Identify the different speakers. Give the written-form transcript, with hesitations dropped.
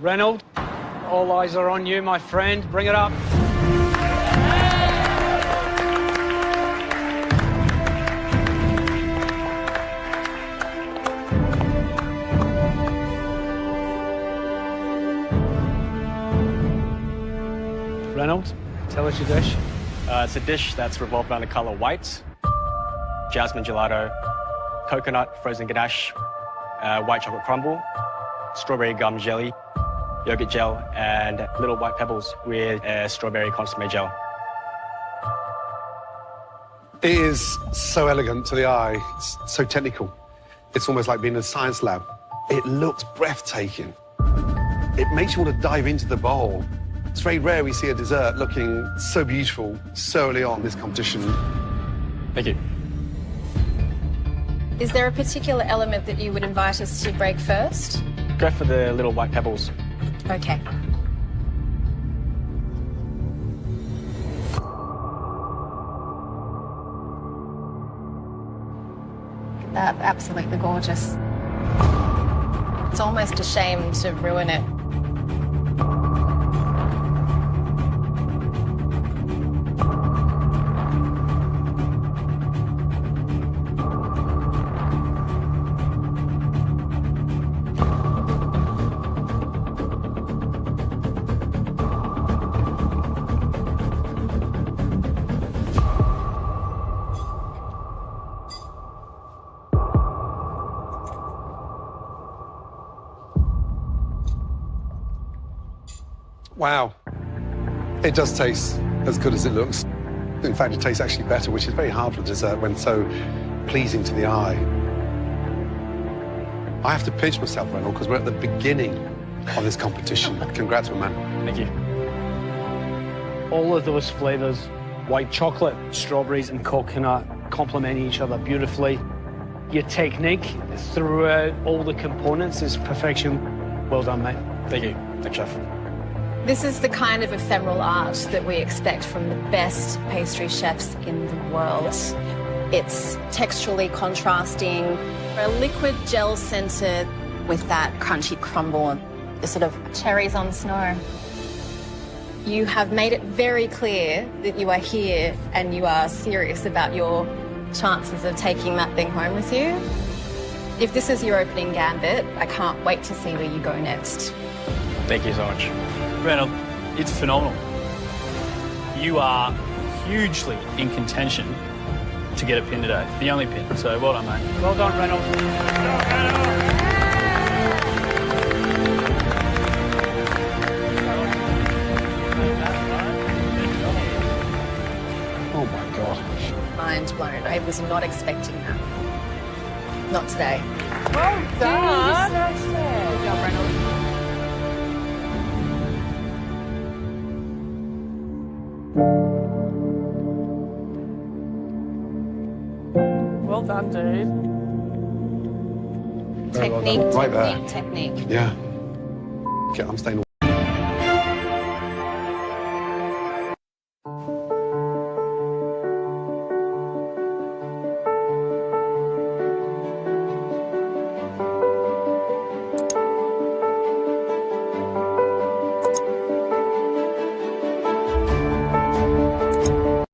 Speaker 1: Reynold, all eyes are on you, my friend. Bring it up. Reynold, tell us your dish.
Speaker 2: It's a dish that's revolved around the colour white, jasmine gelato, coconut frozen ganache, white chocolate crumble, strawberry gum jelly, yogurt gel, and little white pebbles with strawberry consomme gel.
Speaker 3: It is so elegant to the eye. It's so technical. It's almost like being in a science lab. It looks breathtaking. It makes you want to dive into the bowl. It's very rare we see a dessert looking so beautiful so early on this competition.
Speaker 2: Thank you.
Speaker 4: Is there a particular element that you would invite us to break first?
Speaker 2: Go for the little white pebbles.
Speaker 4: Okay. Absolutely gorgeous. It's almost a shame to ruin it.
Speaker 3: Wow. It does taste as good as it looks. In fact, it tastes actually better, which is very hard for dessert when so pleasing to the eye. I have to pinch myself, Reynold, because we're at the beginning of this competition. Congrats, my man.
Speaker 2: Thank you.
Speaker 1: All of those flavours, white chocolate, strawberries and coconut, complement each other beautifully. Your technique throughout all the components is perfection. Well done, mate.
Speaker 2: Thank you. Thanks, Chef.
Speaker 4: This is the kind of ephemeral art that we expect from the best pastry chefs in the world. It's texturally contrasting, a liquid gel centre with that crunchy crumble and the sort of cherries on snow. You have made it very clear that you are here and you are serious about your chances of taking that thing home with you. If this is your opening gambit, I can't wait to see where you go next.
Speaker 2: Thank you so much.
Speaker 5: Reynold, it's phenomenal. You are hugely in contention to get a pin today. The only pin, so well done, mate.
Speaker 1: Well done, Reynold.
Speaker 3: Oh, my God.
Speaker 4: Mind blown. I was not expecting that. Not today.
Speaker 6: Well done. Good job, Reynold. Well done, dude.
Speaker 3: Very well done. Right there.
Speaker 4: Technique.
Speaker 3: Yeah. Okay, I'm staying